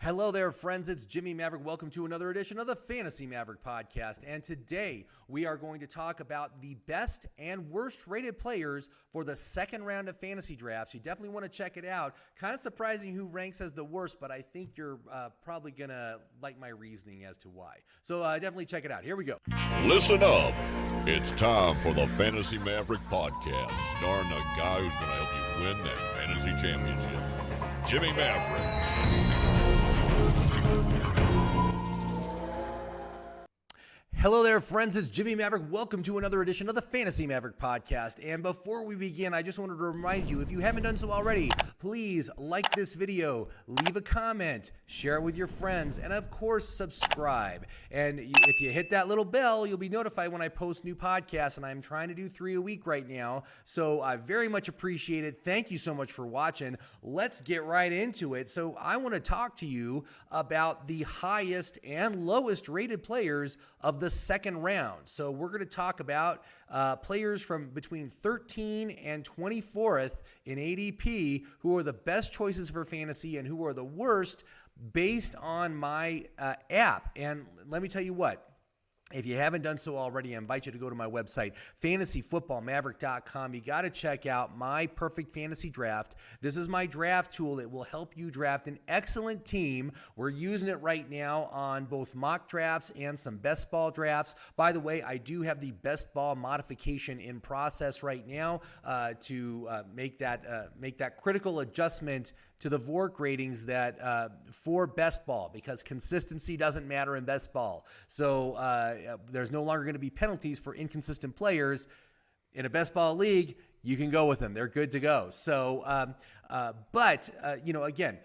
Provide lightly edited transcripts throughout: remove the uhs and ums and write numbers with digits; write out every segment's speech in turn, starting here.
Hello there, friends. It's Jimmy Maverick. Welcome to another edition of the Fantasy Maverick podcast. And today we are going to talk about the best and worst rated players for the second round of fantasy drafts. You definitely want to check it out. Kind of surprising who ranks as the worst, but I think you're probably going to like my reasoning as to why. So definitely check it out. Here we go. Listen up. It's time for the Fantasy Maverick podcast, starring the guy who's going to help you win that fantasy championship, Jimmy Maverick. Hello there, friends. It's Jimmy Maverick. Welcome to another edition of the Fantasy Maverick podcast. And before we begin, I just wanted to remind you, if you haven't done so already, please like this video, leave a comment, share it with your friends, and of course, subscribe. And if you hit that little bell, you'll be notified when I post new podcasts, and I'm trying to do 3 a week right now. So I very much appreciate it. Thank you so much for watching. Let's get right into it. So I want to talk to you about the highest and lowest rated players of the second round. So we're going to talk about players from between 13 and 24th in ADP who are the best choices for fantasy and who are the worst based on my app. And let me tell you what. If you haven't done so already, I invite you to go to my website, fantasyfootballmaverick.com. You got to check out my perfect fantasy draft. This is my draft tool. It will help you draft an excellent team. We're using it right now on both mock drafts and some best ball drafts. By the way, I do have the best ball modification in process right now to make that critical adjustment to the VORC ratings that for best ball, because consistency doesn't matter in best ball. So there's no longer going to be penalties for inconsistent players. In a best ball league, you can go with them. They're good to go. So, again,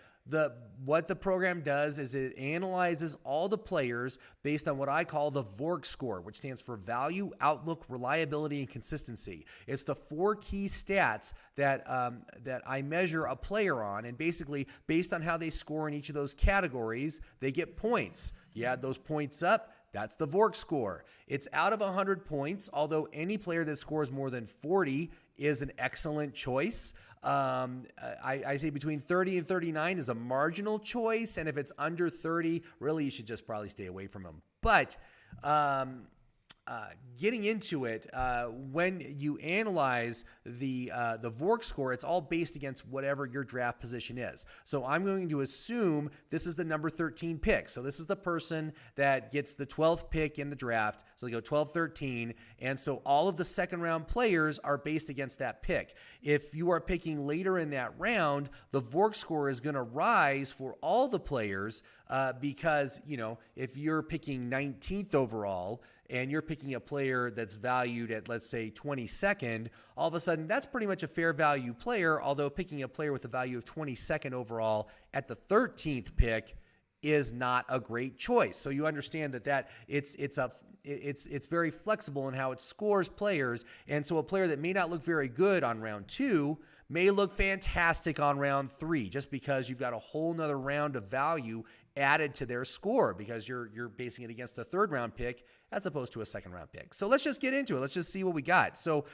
what the program does is it analyzes all the players based on what I call the VORC score, which stands for value, outlook, reliability, and consistency. It's the 4 key stats that I measure a player on, and basically based on how they score in each of those categories, they get points. You add those points up, that's the VORC score. It's out of 100 points, although any player that scores more than 40 is an excellent choice. I say between 30 and 39 is a marginal choice, and if it's under 30, really you should just probably stay away from them. But getting into it, when you analyze the VORC score, it's all based against whatever your draft position is. So I'm going to assume this is the number 13 pick. So this is the person that gets the 12th pick in the draft. So they go 12, 13. And so all of the second round players are based against that pick. If you are picking later in that round, the VORC score is going to rise for all the players because, if you're picking 19th overall, and you're picking a player that's valued at, let's say, 22nd, all of a sudden that's pretty much a fair value player, although picking a player with a value of 22nd overall at the 13th pick is not a great choice. So you understand that it's very flexible in how it scores players, and so a player that may not look very good on round 2 may look fantastic on round 3, just because you've got a whole nother round of value added to their score because you're basing it against a third round pick as opposed to a second round pick. So let's just get into it. Let's just see what we got. So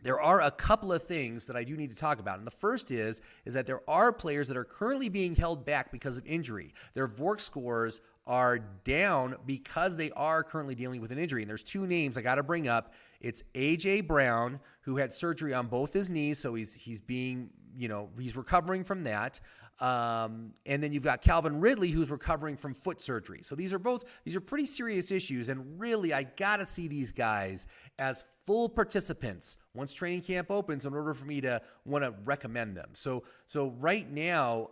there are a couple of things that I do need to talk about. And the first is that there are players that are currently being held back because of injury. Their VORC scores are down because they are currently dealing with an injury. And there's 2 names I got to bring up. It's A.J. Brown, who had surgery on both his knees, so he's being, he's recovering from that. And then you've got Calvin Ridley, who's recovering from foot surgery. So these are pretty serious issues, and really I got to see these guys as full participants once training camp opens in order for me to want to recommend them. So right now,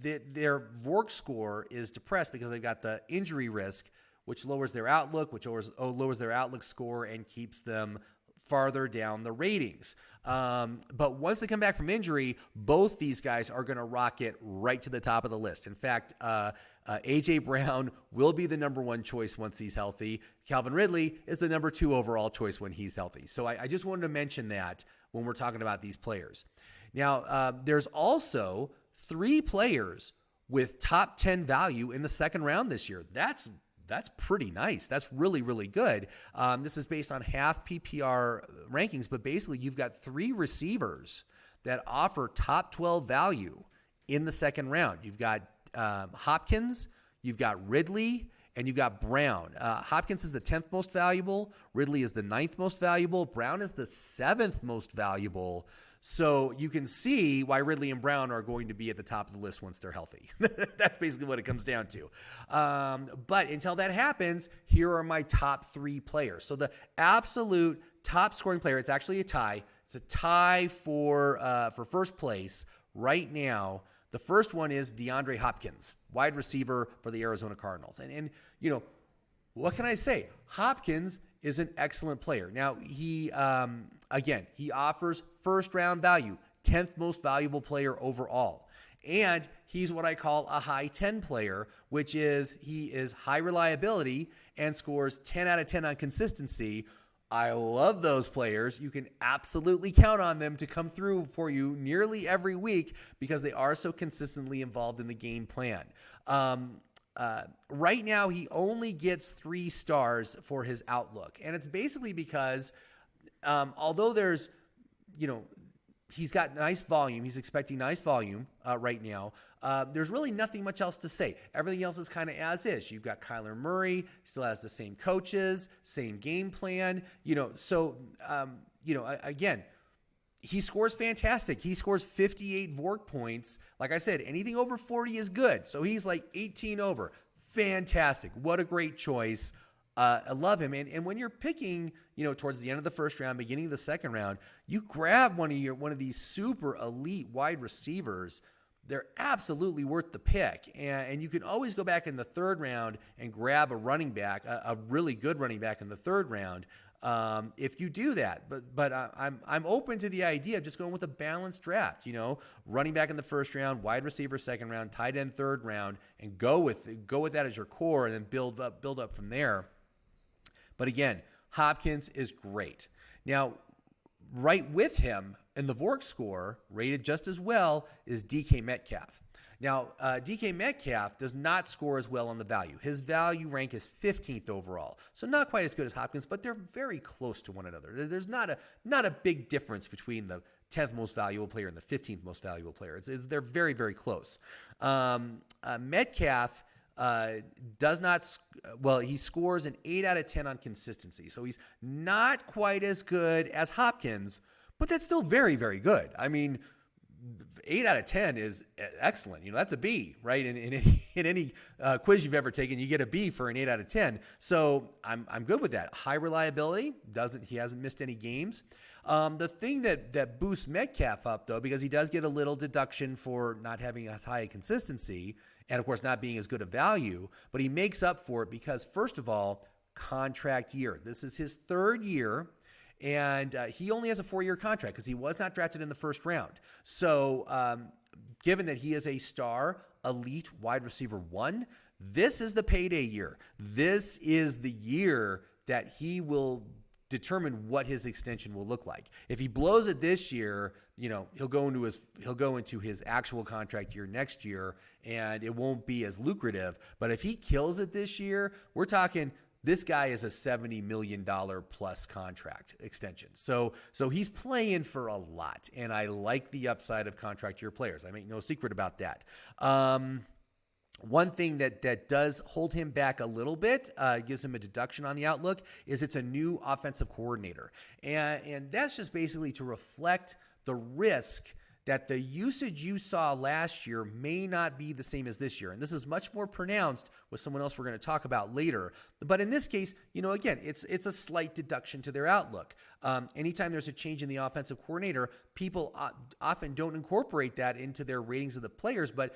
their VORC score is depressed because they've got the injury risk, which lowers their outlook, which lowers their outlook score and keeps them farther down the ratings. But once they come back from injury, both these guys are going to rocket right to the top of the list. In fact, A.J. Brown will be the number 1 choice once he's healthy. Calvin Ridley is the number 2 overall choice when he's healthy. So I just wanted to mention that when we're talking about these players. Now, there's also 3 players with top 10 value in the second round this year. That's pretty nice. That's really, really good. This is based on half PPR rankings, but basically you've got 3 receivers that offer top 12 value in the second round. You've got Hopkins, you've got Ridley, and you've got Brown. Hopkins is the 10th most valuable. Ridley is the 9th most valuable. Brown is the 7th most valuable. So you can see why Ridley and Brown are going to be at the top of the list once they're healthy. That's basically what it comes down to. But until that happens, here are my top 3 players. So the absolute top scoring player, it's actually a tie. It's a tie for first place right now. The first one is DeAndre Hopkins, wide receiver for the Arizona Cardinals. And you know, what can I say? Hopkins is an excellent player. Now, he offers first-round value, 10th most valuable player overall. And he's what I call a high 10 player, which is he is high reliability and scores 10 out of 10 on consistency. I love those players. You can absolutely count on them to come through for you nearly every week because they are so consistently involved in the game plan. Right now, he only gets 3 stars for his outlook. And it's basically because although there's, he's got nice volume, he's expecting nice volume right now, there's really nothing much else to say. Everything else is kind of as is. You've got Kyler Murray, still has the same coaches, same game plan, again, he scores fantastic. He scores 58 VORC points. Like I said, anything over 40 is good. So he's like 18 over. Fantastic. What a great choice. I love him. And when you're picking, towards the end of the first round, beginning of the second round, you grab one of these super elite wide receivers. They're absolutely worth the pick. And you can always go back in the third round and grab a running back, a really good running back in the third round. If you do that, but I'm open to the idea of just going with a balanced draft, running back in the first round, wide receiver second round, tight end third round, and go with that as your core and then build up from there. But again, Hopkins is great. Now, right with him in the VORC score, rated just as well, is DK Metcalf. Now, DK Metcalf does not score as well on the value. His value rank is 15th overall, so not quite as good as Hopkins, but they're very close to one another. There's not a big difference between the 10th most valuable player and the 15th most valuable player. They're very, very close. Metcalf does not, he scores an 8 out of 10 on consistency, so he's not quite as good as Hopkins, but that's still very, very good. I mean, 8 out of 10 is excellent. That's a B, right? In any quiz you've ever taken, you get a B for an 8 out of 10. So I'm good with that. High reliability. He hasn't missed any games. The thing that boosts Metcalf up, though, because he does get a little deduction for not having as high a consistency and, of course, not being as good a value, but he makes up for it because, first of all, contract year. This is his 3rd year. And he only has a 4-year contract because he was not drafted in the first round. So given that he is a star elite wide receiver 1, this is the payday year. This is the year that he will determine what his extension will look like. If he blows it this year, he'll go into his actual contract year next year, and it won't be as lucrative. But if he kills it this year, we're talking. This guy is a $70 million plus contract extension. So he's playing for a lot, and I like the upside of contract year players. I make no secret about that. One thing that does hold him back a little bit, gives him a deduction on the outlook, is it's a new offensive coordinator. And that's just basically to reflect the risk that the usage you saw last year may not be the same as this year. And this is much more pronounced with someone else we're going to talk about later. But in this case, again, it's a slight deduction to their outlook. Anytime there's a change in the offensive coordinator, people often don't incorporate that into their ratings of the players, but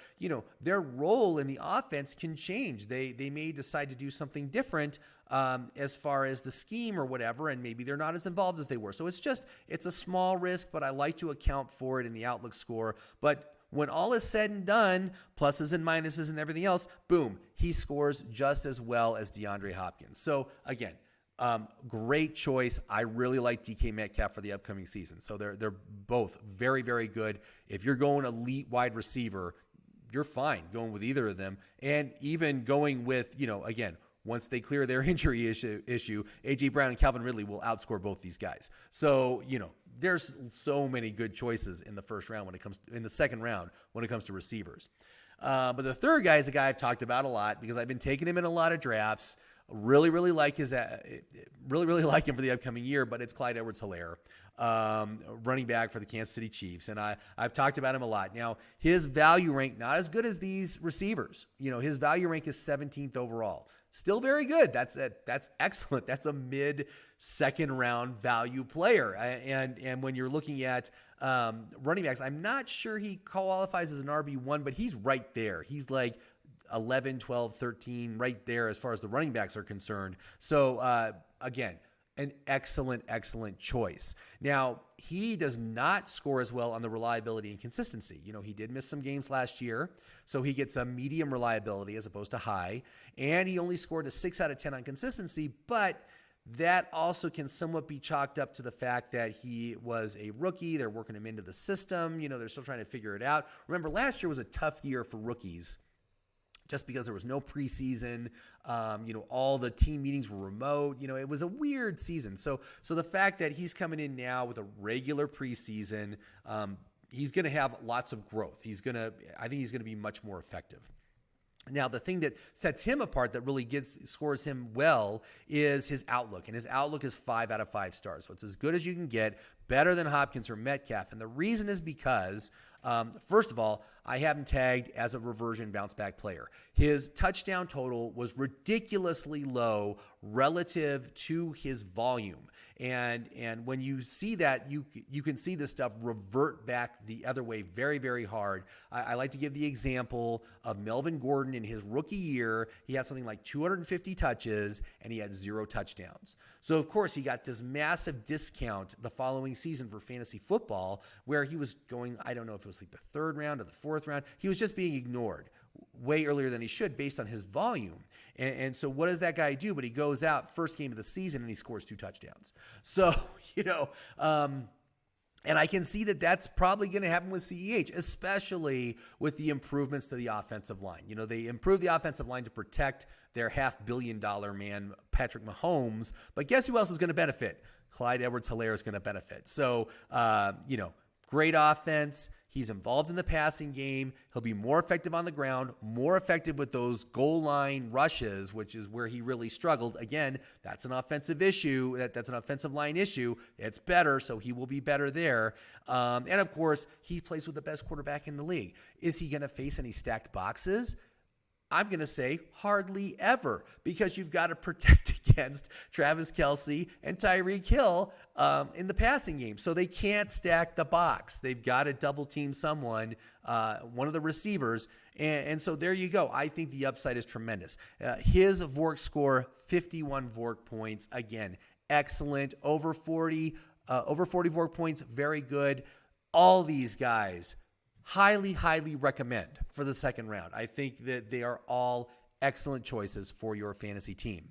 their role in the offense can change. They may decide to do something different as far as the scheme or whatever, and maybe they're not as involved as they were. So it's a small risk, but I like to account for it in the outlook score. But when all is said and done, pluses and minuses and everything else, boom, he scores just as well as DeAndre Hopkins. So again, great choice. I really like DK Metcalf for the upcoming season. So they're both very, very good. If you're going elite wide receiver, you're fine going with either of them. And even going with, again, once they clear their injury issue, A.J. Brown and Calvin Ridley will outscore both these guys. So, there's so many good choices in the second round when it comes to receivers. But the third guy is a guy I've talked about a lot because I've been taking him in a lot of drafts. Really like him for the upcoming year, but it's Clyde Edwards-Helaire, running back for the Kansas City Chiefs. And I've talked about him a lot. Now, his value rank, not as good as these receivers. His value rank is 17th overall. Still very good. That's excellent. That's a mid-second round value player. And when you're looking at running backs, I'm not sure he qualifies as an RB1, but he's right there. He's like 11, 12, 13, right there as far as the running backs are concerned. So, again, an excellent choice. Now, he does not score as well on the reliability and consistency. He did miss some games last year, so he gets a medium reliability as opposed to high, and he only scored a 6 out of 10 on consistency, but that also can somewhat be chalked up to the fact that he was a rookie. They're working him into the system. They're still trying to figure it out. Remember, last year was a tough year for rookies, just because there was no preseason, all the team meetings were remote. It was a weird season. So the fact that he's coming in now with a regular preseason, he's going to have lots of growth. I think he's going to be much more effective. Now, the thing that sets him apart that really scores him well is his outlook. And his outlook is 5 out of 5 stars. So it's as good as you can get, better than Hopkins or Metcalf. And the reason is because, first of all, I have him tagged as a reversion bounce back player. His touchdown total was ridiculously low relative to his volume. And when you see that, you can see this stuff revert back the other way very, very hard. I like to give the example of Melvin Gordon in his rookie year. He had something like 250 touches, and he had 0 touchdowns. So, of course, he got this massive discount the following season for fantasy football where he was going, I don't know if it was like the 3rd round or the 4th round. He was just being ignored way earlier than he should based on his volume. And so what does that guy do? But he goes out first game of the season and he scores 2 touchdowns. So, and I can see that that's probably going to happen with CEH, especially with the improvements to the offensive line. They improved the offensive line to protect their $500 million man, Patrick Mahomes. But guess who else is going to benefit? Clyde Edwards-Helaire is going to benefit. So, great offense. He's involved in the passing game. He'll be more effective on the ground, more effective with those goal line rushes, which is where he really struggled. Again, that's an offensive issue. That's an offensive line issue. It's better, so he will be better there. And, of course, he plays with the best quarterback in the league. Is he going to face any stacked boxes? I'm going to say hardly ever, because you've got to protect against Travis Kelce and Tyreek Hill in the passing game. So they can't stack the box. They've got to double team someone, one of the receivers. And so there you go. I think the upside is tremendous. His VORC score, 51 VORC points. Again, excellent. Over 40 VORC points, very good. All these guys, highly recommend for the second round. I think that they are all excellent choices for your fantasy team.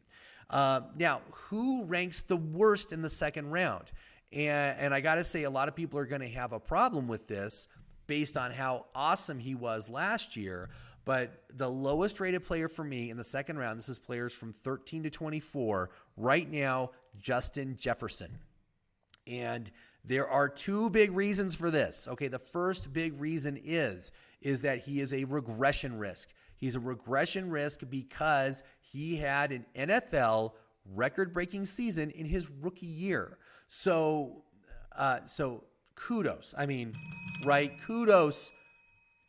Now, who ranks the worst in the second round? And I got to say, a lot of people are going to have a problem with this based on how awesome he was last year. But the lowest rated player for me in the second round, this is players from 13 to 24, right now, Justin Jefferson. And there are 2 big reasons for this. Okay, the first big reason is that he is a regression risk. He's a regression risk because he had an NFL record-breaking season in his rookie year. So kudos. Kudos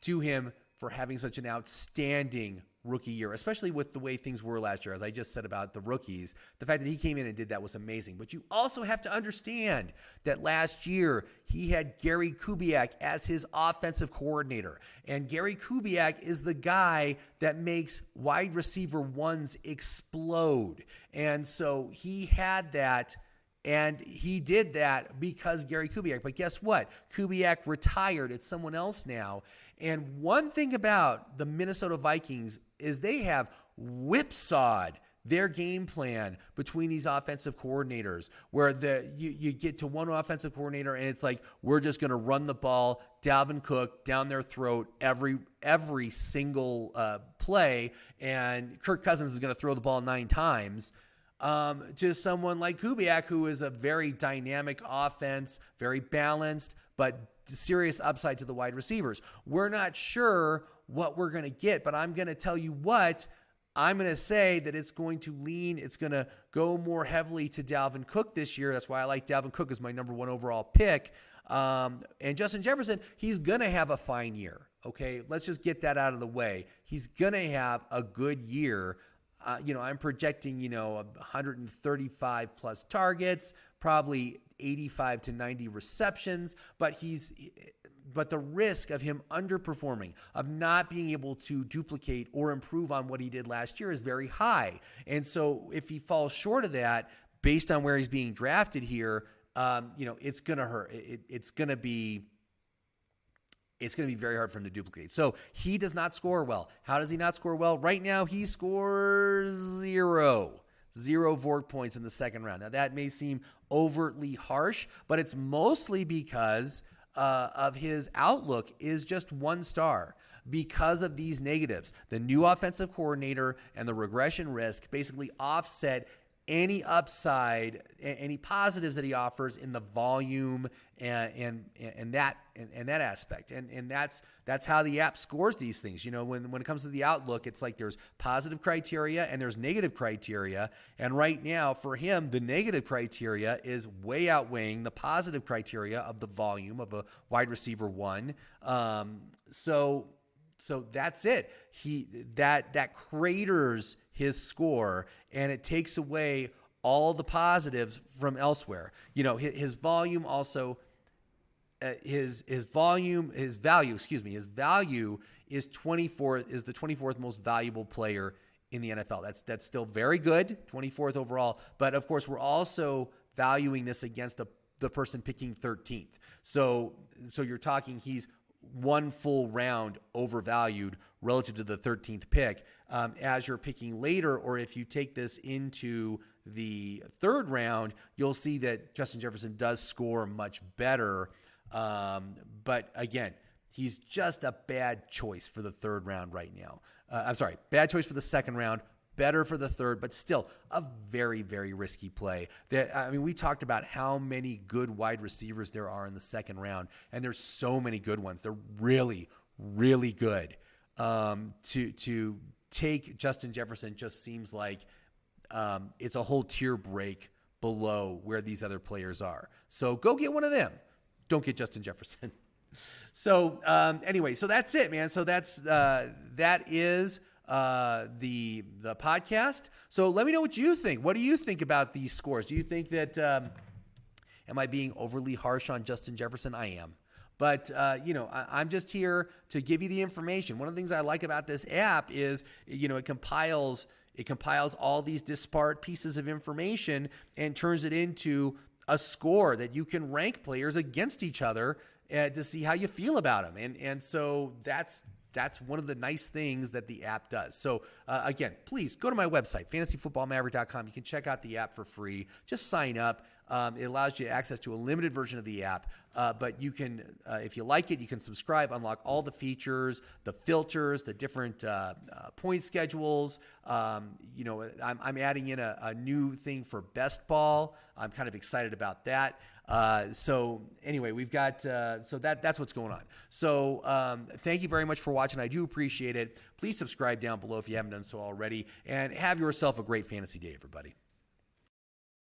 to him for having such an outstanding rookie year, especially with the way things were last year. As I just said about the rookies, the fact that he came in and did that was amazing. But you also have to understand that last year he had Gary Kubiak as his offensive coordinator. And Gary Kubiak is the guy that makes wide receiver ones explode. And so he had that. And he did that because Gary Kubiak. But guess what? Kubiak retired. It's someone else now. And one thing about the Minnesota Vikings is they have whipsawed their game plan between these offensive coordinators, where you get to one offensive coordinator and it's like, we're just going to run the ball, Dalvin Cook, down their throat every single play, and Kirk Cousins is going to throw the ball 9 times. To someone like Kubiak, who is a very dynamic offense, very balanced, but serious upside to the wide receivers. We're not sure what we're going to get, but I'm going to tell you what, I'm going to say that it's going to go more heavily to Dalvin Cook this year. That's why I like Dalvin Cook as my number 1 overall pick. And Justin Jefferson, he's going to have a fine year. Okay, let's just get that out of the way. He's going to have a good year. I'm projecting, 135 plus targets, probably 85 to 90 receptions, but the risk of him underperforming, of not being able to duplicate or improve on what he did last year is very high. And so if he falls short of that, based on where he's being drafted here, it's going to hurt. It's going to be very hard for him to duplicate. So he does not score well. How does he not score well? Right now, he scores zero VORC points in the second round. Now, that may seem overtly harsh, but it's mostly because of his outlook is just 1 star. Because of these negatives, the new offensive coordinator and the regression risk basically offset any upside, any positives that he offers in the volume and that aspect. And that's how the app scores these things. When it comes to the outlook, it's like there's positive criteria and there's negative criteria. And right now for him, the negative criteria is way outweighing the positive criteria of the volume of a wide receiver 1. So that's it. That craters his score, and it takes away all the positives from elsewhere. His volume also, his value is the 24th most valuable player in the NFL. That's still very good, 24th overall. But of course, we're also valuing this against the person picking 13th. So you're talking he's 1 full round overvalued relative to the 13th pick. As you're picking later, or if you take this into the 3rd round, you'll see that Justin Jefferson does score much better. But again, he's just a bad choice for the 3rd round right now. Bad choice for the 2nd round, better for the 3rd, but still a very, very risky play. We talked about how many good wide receivers there are in the 2nd round, and there's so many good ones. They're really, really good. To take Justin Jefferson just seems like it's a whole tier break below where these other players are. So go get one of them. Don't get Justin Jefferson. So anyway, so that's it, man. So that is the podcast. So let me know what you think. What do you think about these scores? Do you think that am I being overly harsh on Justin Jefferson? I am. But, I'm just here to give you the information. One of the things I like about this app is, it compiles all these disparate pieces of information and turns it into a score that you can rank players against each other to see how you feel about them. And so that's one of the nice things that the app does. So again, please go to my website, fantasyfootballmaverick.com. You can check out the app for free. Just sign up. It allows you access to a limited version of the app, but you can, if you like it, you can subscribe, unlock all the features, the filters, the different point schedules. I'm adding in a new thing for best ball. I'm kind of excited about that. So anyway, we've got, that's what's going on. So, thank you very much for watching. I do appreciate it. Please subscribe down below if you haven't done so already, and have yourself a great fantasy day, everybody.